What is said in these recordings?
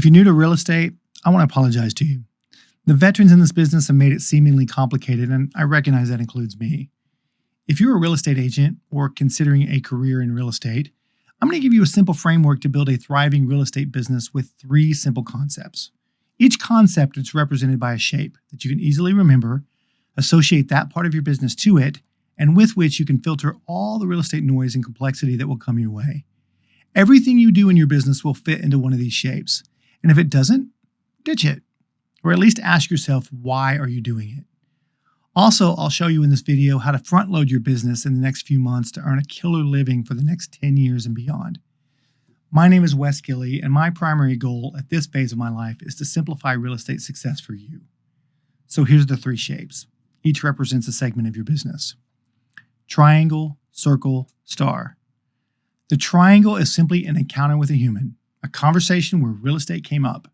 If you're new to real estate, I want to apologize to you. The veterans in this business have made it seemingly complicated, and I recognize that includes me. If you're a real estate agent or considering a career in real estate, I'm going to give you a simple framework to build a thriving real estate business with 3 simple concepts. Each concept is represented by a shape that you can easily remember, associate that part of your business to it, and with which you can filter all the real estate noise and complexity that will come your way. Everything you do in your business will fit into one of these shapes. And if it doesn't, ditch it. Or at least ask yourself, why are you doing it? Also, I'll show you in this video how to front load your business in the next few months to earn a killer living for the next 10 years and beyond. My name is Wes, and my primary goal at this phase of my life is to simplify real estate success for you. So here's the 3 shapes. Each represents a segment of your business. Triangle, circle, star. The triangle is simply an encounter with a human, a conversation where real estate came up.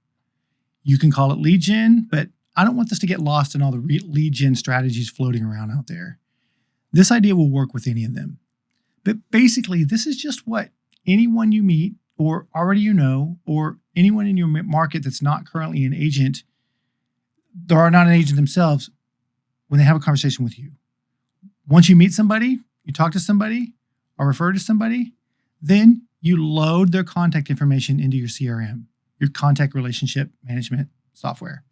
You can call it lead gen, but I don't want this to get lost in all the lead gen strategies floating around out there. This idea will work with any of them. But basically, this is just what anyone you meet or already you know, or anyone in your market that's not currently an agent, or are not an agent themselves, when they have a conversation with you. Once you meet somebody, you talk to somebody, or refer to somebody, then you load their contact information into your CRM, your contact relationship management software,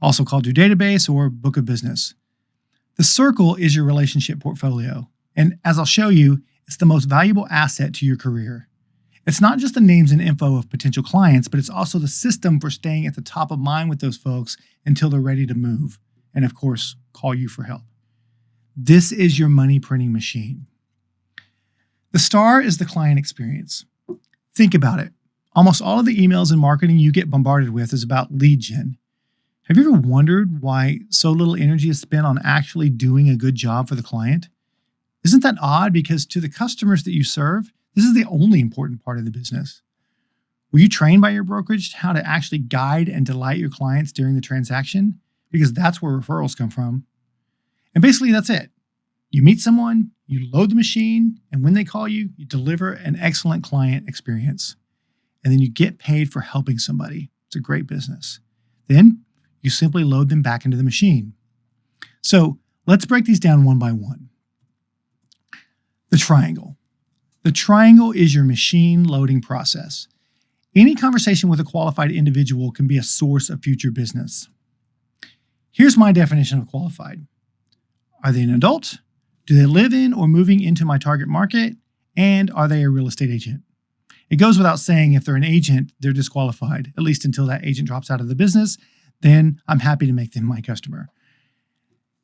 also called your database or book of business. The circle is your relationship portfolio. And as I'll show you, it's the most valuable asset to your career. It's not just the names and info of potential clients, but it's also the system for staying at the top of mind with those folks until they're ready to move. And of course, call you for help. This is your money printing machine. The star is the client experience. Think about it. Almost all of the emails and marketing you get bombarded with is about lead gen. Have you ever wondered why so little energy is spent on actually doing a good job for the client? Isn't that odd? Because to the customers that you serve, this is the only important part of the business. Were you trained by your brokerage how to actually guide and delight your clients during the transaction? Because that's where referrals come from. And basically that's it. You meet someone, you load the machine, and when they call you, you deliver an excellent client experience. And then you get paid for helping somebody. It's a great business. Then you simply load them back into the machine. So let's break these down one by one. The triangle. The triangle is your machine loading process. Any conversation with a qualified individual can be a source of future business. Here's my definition of qualified. Are they an adult? Do they live in or moving into my target market? And are they a real estate agent? It goes without saying, if they're an agent, they're disqualified, at least until that agent drops out of the business. Then I'm happy to make them my customer.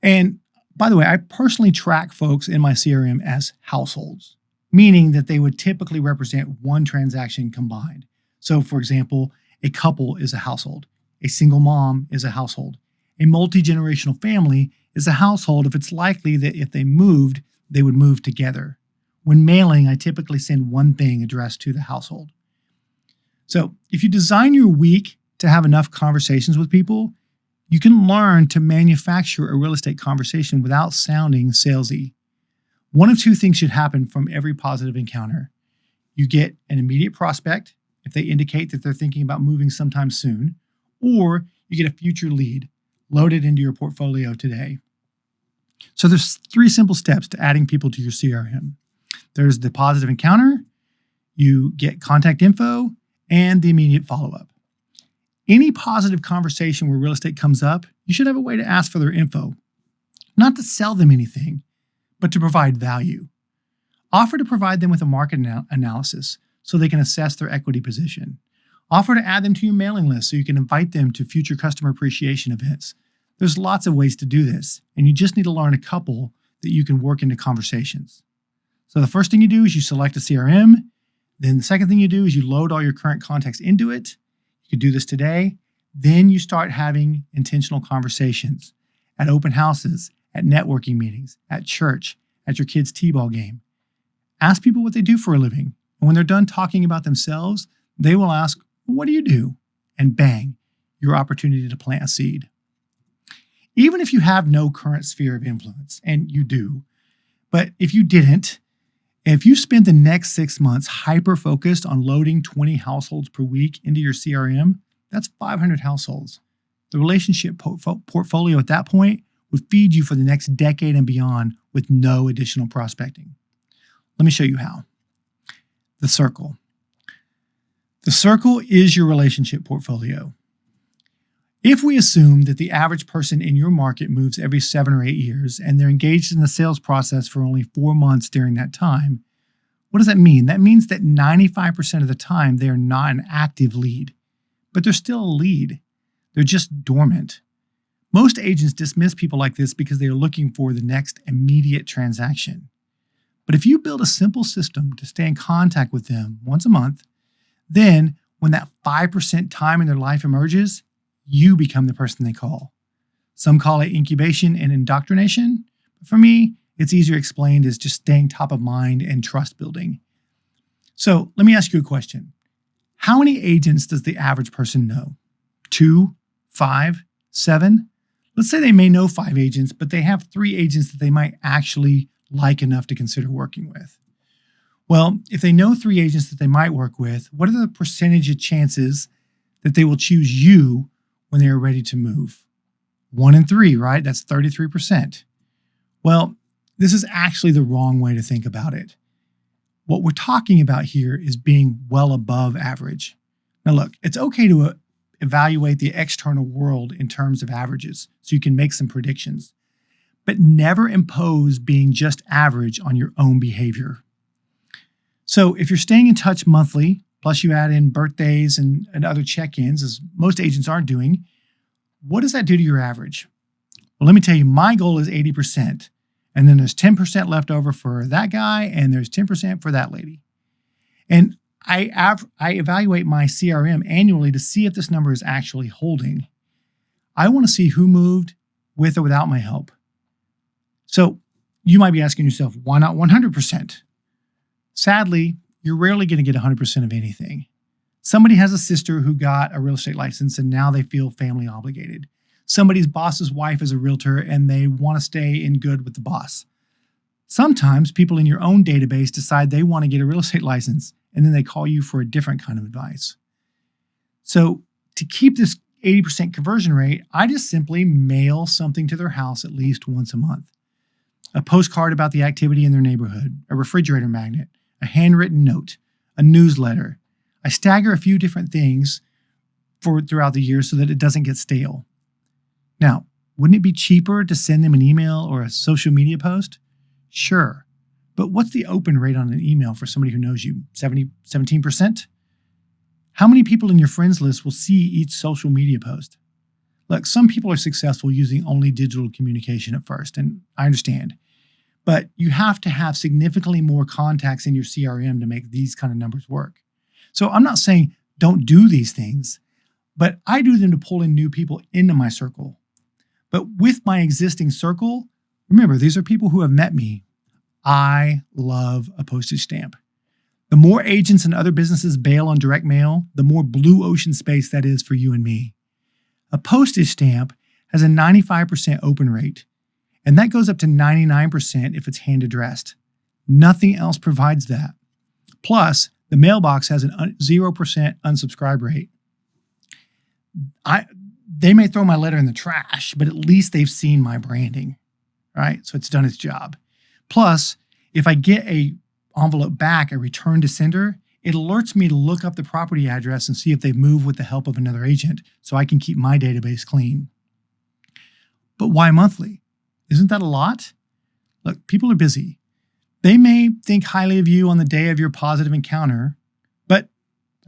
And by the way, I personally track folks in my CRM as households, meaning that they would typically represent one transaction combined. So for example, a couple is a household. A single mom is a household. A multi-generational family is a household if it's likely that if they moved, they would move together. When mailing, I typically send one thing addressed to the household. So if you design your week to have enough conversations with people, you can learn to manufacture a real estate conversation without sounding salesy. One of 2 things should happen from every positive encounter. You get an immediate prospect if they indicate that they're thinking about moving sometime soon, or you get a future lead loaded into your portfolio today. So there's 3 simple steps to adding people to your CRM. There's the positive encounter, you get contact info, and the immediate follow-up. Any positive conversation where real estate comes up, you should have a way to ask for their info. Not to sell them anything, but to provide value. Offer to provide them with a market analysis so they can assess their equity position. Offer to add them to your mailing list so you can invite them to future customer appreciation events. There's lots of ways to do this, and you just need to learn a couple that you can work into conversations. So the first thing you do is you select a CRM. Then the second thing you do is you load all your current contacts into it. You could do this today. Then you start having intentional conversations at open houses, at networking meetings, at church, at your kid's t-ball game. Ask people what they do for a living. And when they're done talking about themselves, they will ask, what do you do? And bang, your opportunity to plant a seed. Even if you have no current sphere of influence, and you do, but if you didn't, if you spend the next 6 months hyper-focused on loading 20 households per week into your CRM, That's 500 households. The relationship portfolio at that point would feed you for the next decade and beyond with no additional prospecting. Let me show you how. The circle. The circle is your relationship portfolio. If we assume that the average person in your market moves every 7 or 8 years and they're engaged in the sales process for only 4 months during that time, what does that mean? That means that 95% of the time they are not an active lead, but they're still a lead. They're just dormant. Most agents dismiss people like this because they are looking for the next immediate transaction. But if you build a simple system to stay in contact with them once a month, then when that 5% time in their life emerges, you become the person they call. Some call it incubation and indoctrination. But for me, it's easier explained as just staying top of mind and trust building. So let me ask you a question. How many agents does the average person know? 2, 5, 7? Let's say they may know 5 agents, but they have 3 agents that they might actually like enough to consider working with. Well, if they know 3 agents that they might work with, what are the percentage of chances that they will choose you when they are ready to move? 1 in 3, right? That's 33%. Well, this is actually the wrong way to think about it. What we're talking about here is being well above average. Now look, it's okay to evaluate the external world in terms of averages so you can make some predictions, but never impose being just average on your own behavior. So if you're staying in touch monthly, plus you add in birthdays and other check-ins, as most agents aren't doing, what does that do to your average? Well, let me tell you, my goal is 80%. And then there's 10% left over for that guy, and there's 10% for that lady. And I evaluate my CRM annually to see if this number is actually holding. I want to see who moved with or without my help. So you might be asking yourself, why not 100%? Sadly, you're rarely going to get 100% of anything. Somebody has a sister who got a real estate license and now they feel family obligated. Somebody's boss's wife is a realtor and they want to stay in good with the boss. Sometimes people in your own database decide they want to get a real estate license and then they call you for a different kind of advice. So to keep this 80% conversion rate, I just simply mail something to their house at least once a month. A postcard about the activity in their neighborhood, a refrigerator magnet, a handwritten note, a newsletter. I stagger a few different things throughout the year so that it doesn't get stale. Now, wouldn't it be cheaper to send them an email or a social media post? Sure. But what's the open rate on an email for somebody who knows you? 17%? How many people in your friends list will see each social media post? Look, some people are successful using only digital communication at first, and I understand. But you have to have significantly more contacts in your CRM to make these kind of numbers work. So I'm not saying don't do these things, but I do them to pull in new people into my circle. But with my existing circle, remember, these are people who have met me. I love a postage stamp. The more agents and other businesses bail on direct mail, the more blue ocean space that is for you and me. A postage stamp has a 95% open rate, and that goes up to 99% if it's hand addressed. Nothing else provides that. Plus, the mailbox has a 0% unsubscribe rate. They may throw my letter in the trash, but at least they've seen my branding, right? So it's done its job. Plus, if I get a envelope back, a return to sender, it alerts me to look up the property address and see if they've moved with the help of another agent so I can keep my database clean. But why monthly? Isn't that a lot? Look, people are busy. They may think highly of you on the day of your positive encounter, but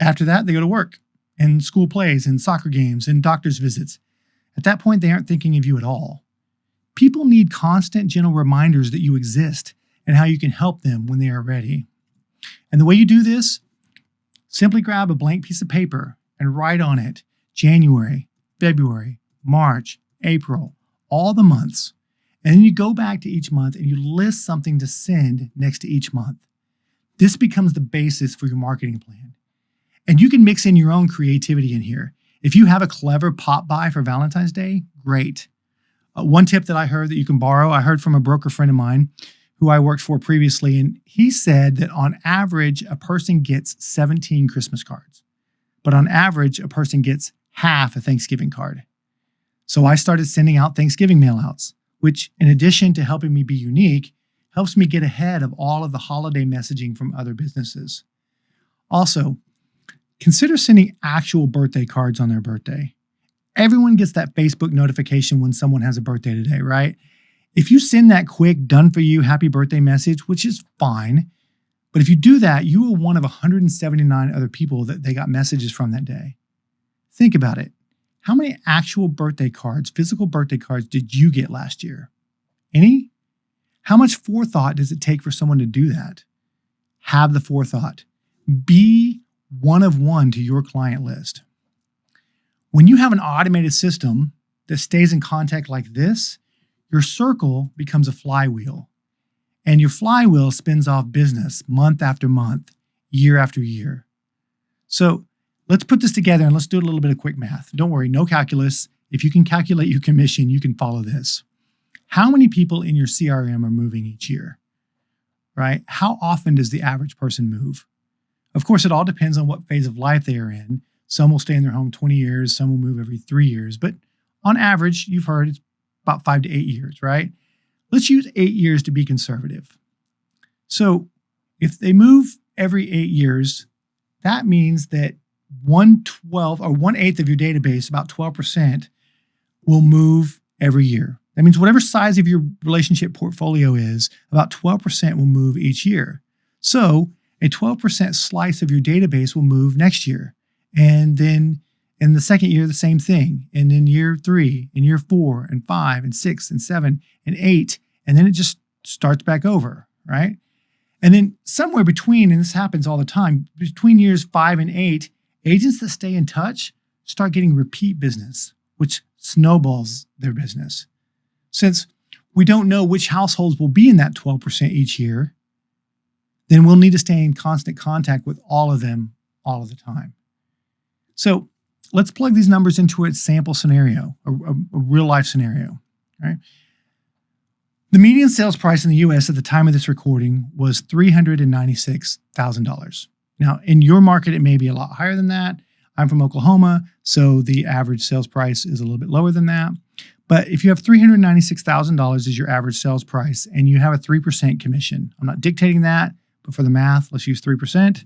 after that, they go to work and school plays and soccer games and doctor's visits. At that point, they aren't thinking of you at all. People need constant, gentle reminders that you exist and how you can help them when they are ready. And the way you do this, simply grab a blank piece of paper and write on it January, February, March, April, all the months. And then you go back to each month and you list something to send next to each month. This becomes the basis for your marketing plan. And you can mix in your own creativity in here. If you have a clever pop by for Valentine's Day, great. One tip that I heard that you can borrow, I heard from a broker friend of mine who I worked for previously, and he said that on average, a person gets 17 Christmas cards. But on average, a person gets half a Thanksgiving card. So I started sending out Thanksgiving mailouts, which, in addition to helping me be unique, helps me get ahead of all of the holiday messaging from other businesses. Also, consider sending actual birthday cards on their birthday. Everyone gets that Facebook notification when someone has a birthday today, right? If you send that quick, done for you, happy birthday message, which is fine, but if you do that, you are one of 179 other people that they got messages from that day. Think about it. How many actual birthday cards, physical birthday cards, did you get last year? Any? How much forethought does it take for someone to do that? Have the forethought. Be one of one to your client list. When you have an automated system that stays in contact like this, your circle becomes a flywheel. And your flywheel spins off business month after month, year after year. So let's put this together and let's do a little bit of quick math. Don't worry, no calculus. If you can calculate your commission, you can follow this. How many people in your CRM are moving each year, right? How often does the average person move? Of course, it all depends on what phase of life they are in. Some will stay in their home 20 years, some will move every 3 years, but on average, you've heard it's about 5 to 8 years, right? Let's use 8 years to be conservative. So if they move every 8 years, that means that 1/8 of your database, about 12%, will move every year. That means whatever size of your relationship portfolio is, about 12% will move each year. So a 12% slice of your database will move next year. And then in the second year, the same thing. And in year 3, in year 4, and 5, and 6, and 7, and 8. And then it just starts back over, right? And then somewhere between, and this happens all the time, between years 5 and 8, agents that stay in touch start getting repeat business, which snowballs their business. Since we don't know which households will be in that 12% each year, then we'll need to stay in constant contact with all of them all of the time. So let's plug these numbers into a sample scenario, a real life scenario, right? The median sales price in the US at the time of this recording was $396,000. Now, in your market, it may be a lot higher than that. I'm from Oklahoma, so the average sales price is a little bit lower than that. But if you have $396,000 as your average sales price and you have a 3% commission, I'm not dictating that, but for the math, let's use 3%.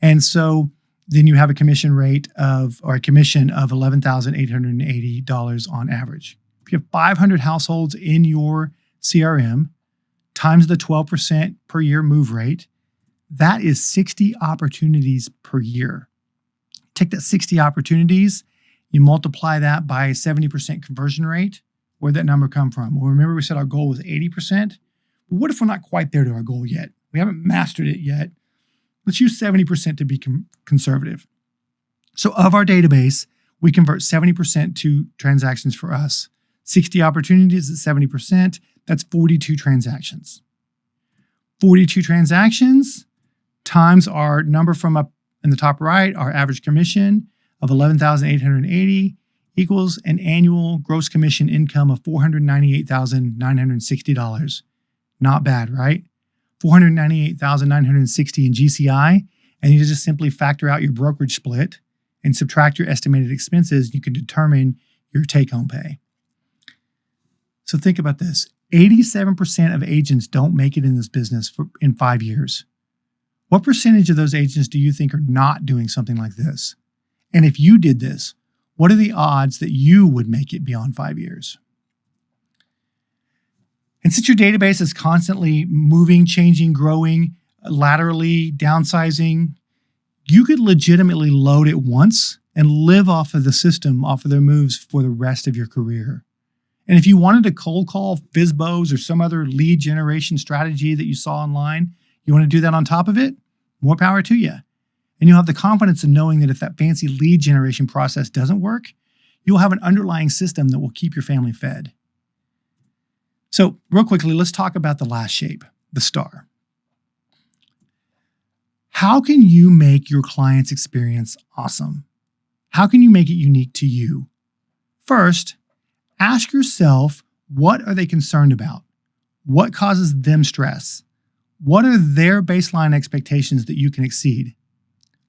And so then you have a commission of $11,880 on average. If you have 500 households in your CRM times the 12% per year move rate, that is 60 opportunities per year. Take that 60 opportunities, you multiply that by a 70% conversion rate. Where'd that number come from? Well, remember we said our goal was 80%. But what if we're not quite there to our goal yet? We haven't mastered it yet. Let's use 70% to be conservative. So of our database, we convert 70% to transactions for us. 60 opportunities at 70%, that's 42 transactions. 42 transactions times our number from up in the top right, our average commission of $11,880 equals an annual gross commission income of $498,960. Not bad, right? $498,960 in GCI, and you just simply factor out your brokerage split and subtract your estimated expenses, you can determine your take-home pay. So think about this. 87% of agents don't make it in this business in 5 years. What percentage of those agents do you think are not doing something like this? And if you did this, what are the odds that you would make it beyond 5 years? And since your database is constantly moving, changing, growing, laterally downsizing, you could legitimately load it once and live off of the system, off of their moves for the rest of your career. And if you wanted to cold call FISBOs or some other lead generation strategy that you saw online, you want to do that on top of it, more power to you. And you'll have the confidence in knowing that if that fancy lead generation process doesn't work, you'll have an underlying system that will keep your family fed. So real quickly, let's talk about the last shape, the star. How can you make your client's experience awesome? How can you make it unique to you? First, ask yourself, what are they concerned about? What causes them stress? What are their baseline expectations that you can exceed?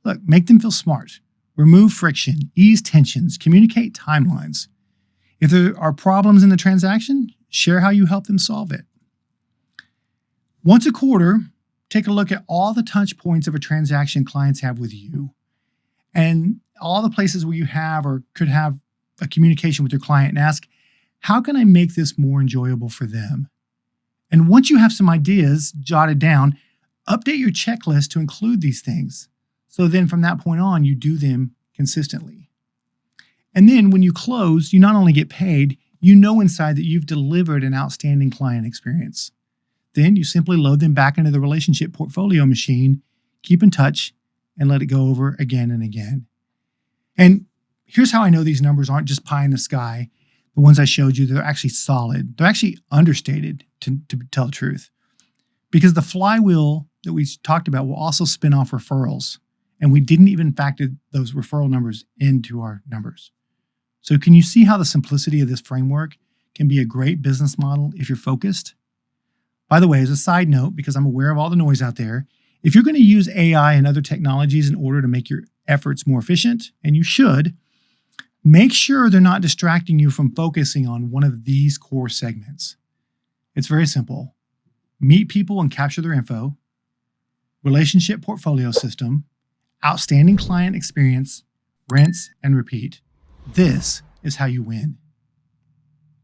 Look, make them feel smart. Remove friction, ease tensions, communicate timelines. If there are problems in the transaction, share how you help them solve it. Once a quarter, take a look at all the touch points of a transaction clients have with you and all the places where you have or could have a communication with your client and ask, how can I make this more enjoyable for them? And once you have some ideas jotted down, update your checklist to include these things. So then from that point on, you do them consistently. And then when you close, you not only get paid, you know inside that you've delivered an outstanding client experience. Then you simply load them back into the relationship portfolio machine, keep in touch, and let it go over again and again. And here's how I know these numbers aren't just pie in the sky. The ones I showed you, they're actually solid. They're actually understated, to tell the truth. Because the flywheel that we talked about will also spin off referrals. And we didn't even factor those referral numbers into our numbers. So can you see how the simplicity of this framework can be a great business model if you're focused? By the way, as a side note, because I'm aware of all the noise out there, if you're going to use AI and other technologies in order to make your efforts more efficient, and you should, make sure they're not distracting you from focusing on one of these core segments. It's very simple. Meet people and capture their info, relationship portfolio system, outstanding client experience, rinse and repeat. This is how you win.